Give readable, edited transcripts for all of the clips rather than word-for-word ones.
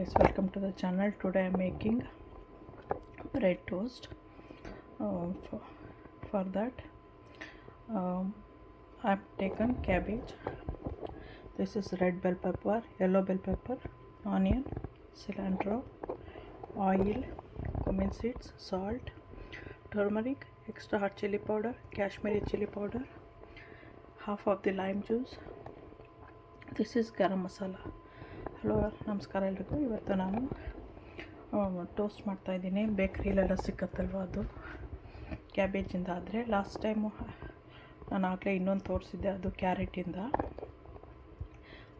Guys, welcome to the channel. Today I'm making bread toast. For that I've taken cabbage. This is red bell pepper, yellow bell pepper, onion, cilantro, oil, cumin seeds, salt, turmeric, extra hot chili powder, Kashmiri chili powder, half of the lime juice. This is garam masala. Hello ನಮಸ್ಕಾರ ಎಲ್ರಿಗೂ. ಇವತ್ತು ನಾನು toast ಮಾಡ್ತಾಯಿದ್ದೀನಿ. ಬೇಕ್ರಿಲೆಲ್ಲ ಸಿಕ್ಕತ್ತಲ್ವ ಅದು ಕ್ಯಾಬೇಜಿಂದ. ಆದರೆ last time ನಾನು ಆಗಲೇ ಇನ್ನೊಂದು ತೋರಿಸಿದ್ದೆ, ಅದು ಕ್ಯಾರೆಟಿಂದ.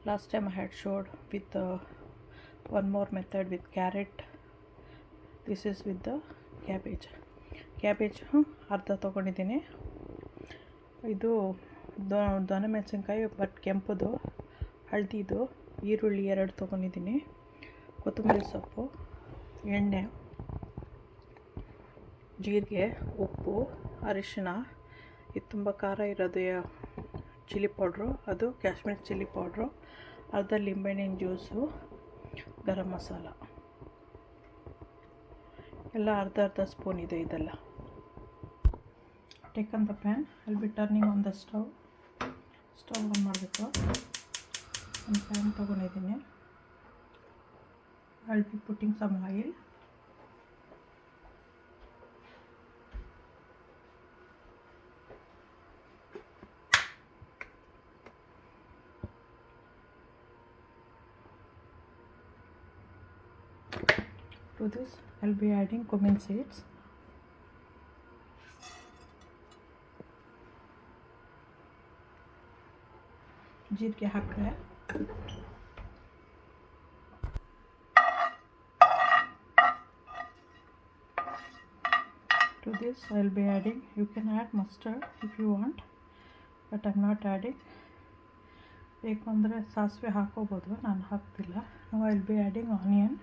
Last time I had showed with one more method with carrot. This is with the cabbage ಅರ್ಧ ತೊಗೊಂಡಿದ್ದೀನಿ. ಇದು ದೊನೆ ಮೆಣಸಿನ್ಕಾಯಿ ಬಟ್ ಕೆಂಪುದು, ಹಳದಿದು, ಈರುಳ್ಳಿ 2 ತೊಗೊಂಡಿದ್ದೀನಿ, ಕೊತ್ತಂಬರಿ ಸೊಪ್ಪು, ಎಣ್ಣೆ, ಜೀರಿಗೆ, ಉಪ್ಪು, ಅರಿಶಿಣ. ಇದು ತುಂಬ ಖಾರ ಇರೋದು ಚಿಲ್ಲಿ ಪೌಡ್ರು, ಅದು ಕಾಶ್ಮೀರಿ ಚಿಲ್ಲಿ ಪೌಡ್ರು, ಅರ್ಧ ಲಿಂಬೆಹಣ್ಣಿನ ಜ್ಯೂಸು, ಗರಂ ಮಸಾಲ ಎಲ್ಲ ಅರ್ಧ ಸ್ಪೂನ್ ಇದೆ. ಇದೆಲ್ಲ ಟೇಕನ್ ದ ಪ್ಯಾನ್. ಅಲ್ಲಿ B turning on the stove on ಮಾಡಬೇಕು. ಒಂದು ಪ್ಯಾನ್ ತೊಗೊಂಡಿದ್ದೀನಿ. I'll be putting some oil. To this I'll be adding cumin seeds. ಜೀರಿಗೆ ಹಾಕಿದೆ. To this I'll be adding, you can add mustard if you want, but I'm not adding. ಬೇಕಂದರೆ ಸಾಸಿವೆ ಹಾಕೋಬೋದು, ನಾನು ಹಾಕ್ತಿಲ್ಲ. Now I'll be adding onion.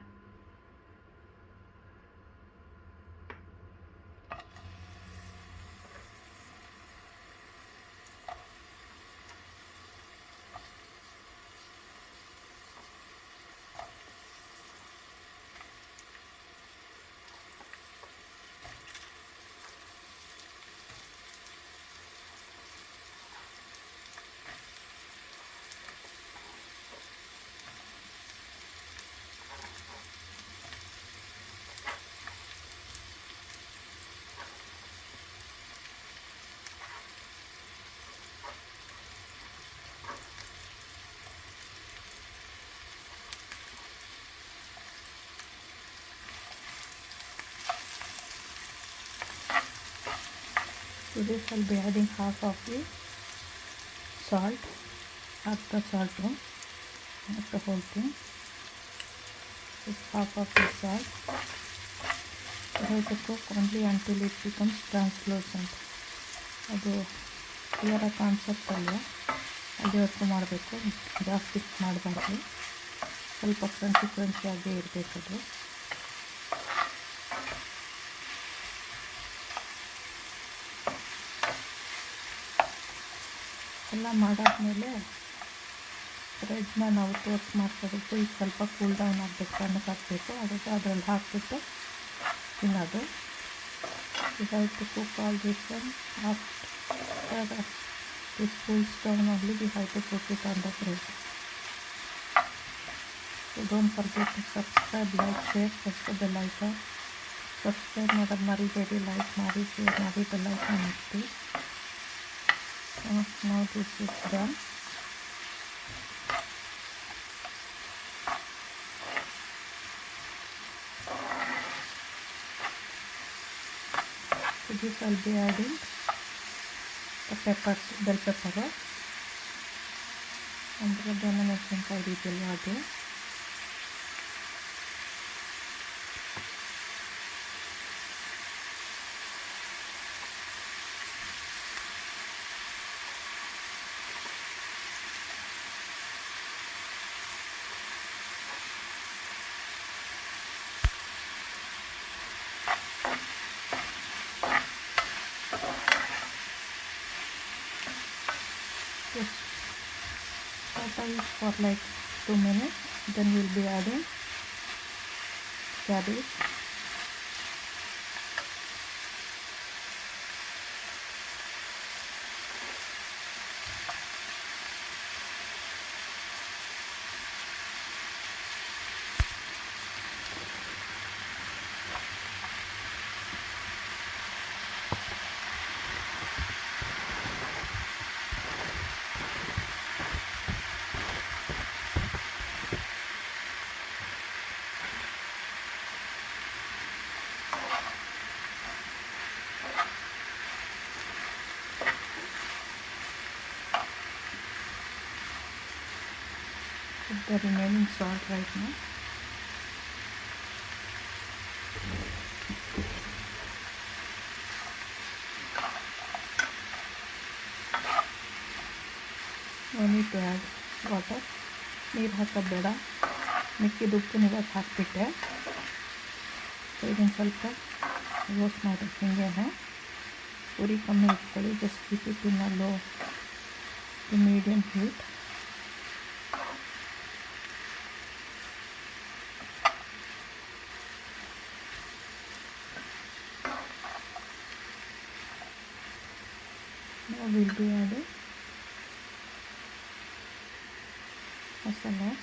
To this I'll be adding half of the salt, half the salt, not the whole thing, just half of the salt. I have to cook only until it becomes translucent. ಅದು clear concept ಅಲ್ಲ, ಅಲ್ಲಿವರೆಗೂ ಮಾಡಬೇಕು, ಜಾಸ್ತಿ ಮಾಡಬಾರ್ದು, ಸ್ವಲ್ಪ ಕ್ರಂಚಿಯಾಗಿ ಇರಬೇಕದು. ಎಲ್ಲ ಮಾಡಾದ್ಮೇಲೆ ಬ್ರೆಡ್ನ ನಾವು ಟೋಸ್ಟ್ ಮಾಡ್ಕೋಬೇಕು. ಈಗ ಸ್ವಲ್ಪ ಕೂಲ್ ಡೌನ್ ಆಗಬೇಕು, ತಣ್ಣಗೆ ಹಾಕಬೇಕು. ಅದಕ್ಕೆ ಅದರಲ್ಲಿ ಹಾಕ್ಬಿಟ್ಟು ತಿನ್ನೋದು. You have to cook all this one after this cools down only we have to cook it on the bread. So don't forget to subscribe, like, share, press the bell icon. Subscribe ಮಾಡೋದು ಮರಿಬೇಡಿ, like ಮಾಡಿ, share ಮಾಡಿ, bell icon ಒತ್ತಿ. Now this is done. To this I'll be adding the peppers, bell pepper, and ದೊನೆ ಮೆಣಸಿನ್ಕಾಯಿ ಇದೆಯಲ್ಲ ಅದು. Just saute it for like 2 minutes. Then we'll be adding cabbage, put the remaining salt right now. No need to add water. ನೀರು ಹಾಕೋದು ಬೇಡ. ಮಿಕ್ಕಿದ ಉಪ್ಪು ಇವಾಗ ಹಾಕ್ಬಿಟ್ಟೆ. So ಇದನ್ನು ಸ್ವಲ್ಪ ರೋಸ್ಟ್ ಮಾಡಿ ಹಿಂಗೇನೆ ಉರಿ ಕಮ್ಮಿ ಇಟ್ಕೊಳ್ಳಿ. Just keep it in a low to medium heat. Now we'll be adding masalas.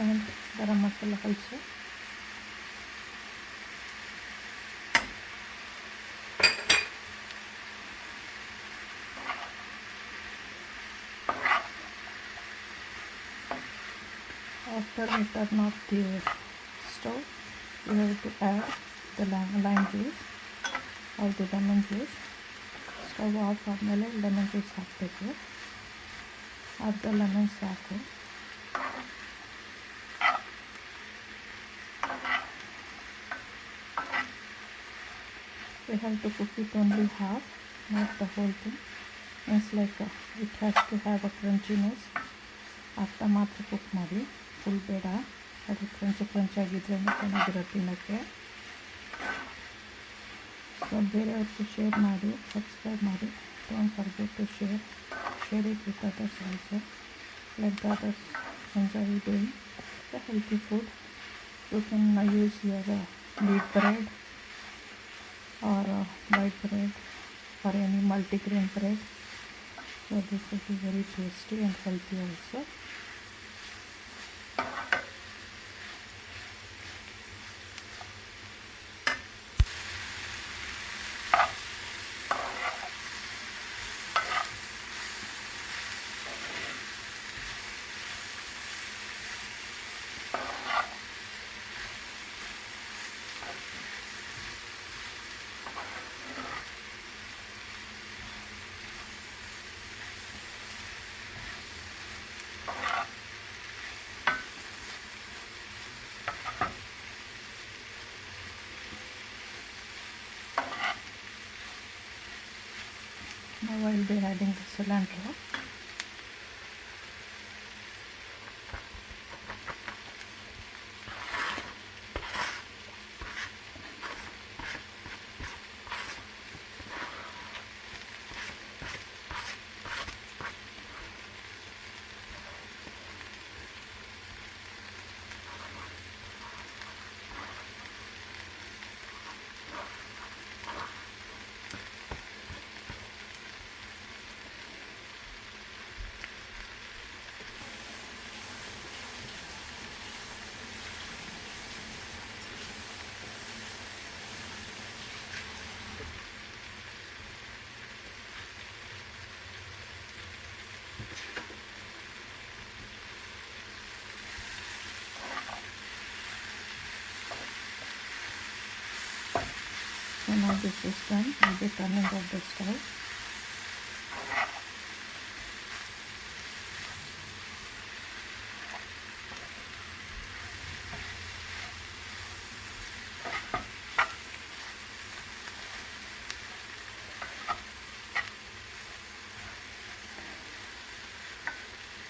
And garam masala also. After we turn off the stove, you have to add the lime juice or the lemon juice. Stove off ಆದಮೇಲೆ lemon juice ಹಾಕಬೇಕು. ಅರ್ಧ lemon ಸಾಕು. We have to cook it only half, not the whole thing. It's like it has to have a crunchiness. ಅರ್ಧ ಮಾತ್ರ cook ಮಾಡಿ, full ಬೇಡ. ಅದು crunch ಆಗಿದ್ರೆ ಚೆನ್ನಾಗಿರುತ್ತೆ ತಿನ್ನೋಕ್ಕೆ. ಸೊ ಬೇರೆಯವ್ರಿಗೆ ಶೇರ್ ಮಾಡಿ, ಸಬ್ಸ್ಕ್ರೈಬ್ ಮಾಡಿ. Don't forget to share it with others also. Let the others enjoy doing the healthy food. You can use your wheat bread or white bread or any multigrain bread. So this will be very tasty and healthy also. Now I will be adding the cilantro. So now this is done. I will be turning off the stove.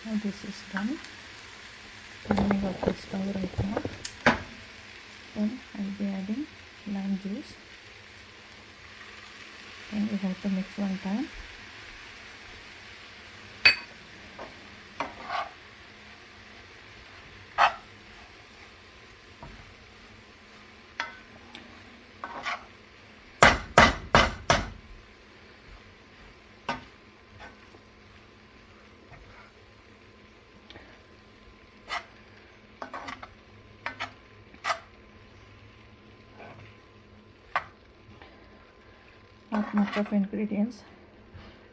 Now this is done. Turning off the stove right now. Then I'll be adding lime juice. Then we have to mix one time. Not much of ingredients,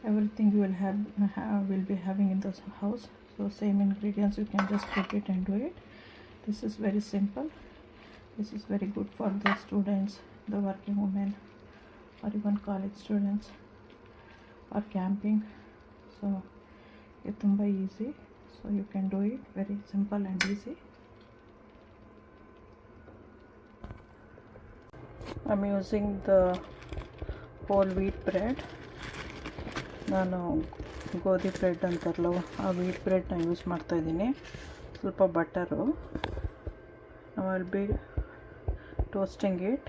everything you will be having in the house, so same ingredients you can just put it and do it. This is very simple. This is very good for the students, the working women, or even college students, or camping. So it's tumba easy, so you can do it very simple and easy. I'm using the whole wheat bread. ನಾನು ಗೋಧಿ bread ಅಂತಾರಲ್ಲ ಆ wheat ಬ್ರೆಡ್ನ use ಮಾಡ್ತಾಯಿದ್ದೀನಿ. ಸ್ವಲ್ಪ butter. Now I'll be toasting it.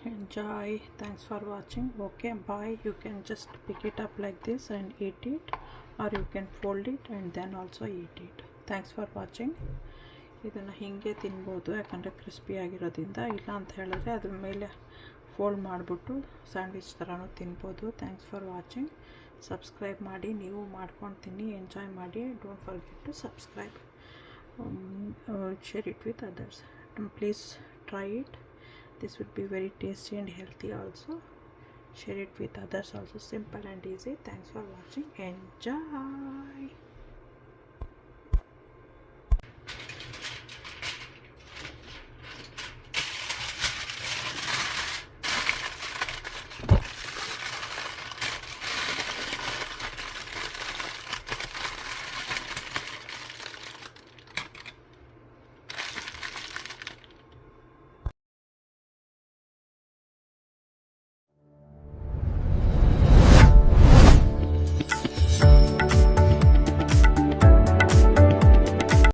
Enjoy. Thanks for watching. Okay, bye. You can just pick it up like this and eat it, or you can fold it and then also eat it. Thanks for watching. ಇದನ್ನು ಹೀಗೆ ತಿನ್ಬೋದು, ಯಾಕಂದರೆ crispy ಆಗಿರೋದ್ರಿಂದ. ಇಲ್ಲ ಅಂತ ಹೇಳಿದ್ರೆ ಅದ್ರ ಮೇಲೆ ಫೋಲ್ಡ್ ಮಾಡಿಬಿಟ್ಟು ಸ್ಯಾಂಡ್ವಿಚ್ ಥರನೂ ತಿನ್ಬೋದು. Thanks for watching. ಸಬ್ಸ್ಕ್ರೈಬ್ ಮಾಡಿ, ನೀವು ಮಾಡ್ಕೊಂಡು ತಿನ್ನಿ, ಎಂಜಾಯ್ ಮಾಡಿ. Don't forget to subscribe. share it with others. Please try it. This would be very tasty and healthy also. Share it with others also. Simple and easy. Thanks for watching. Enjoy.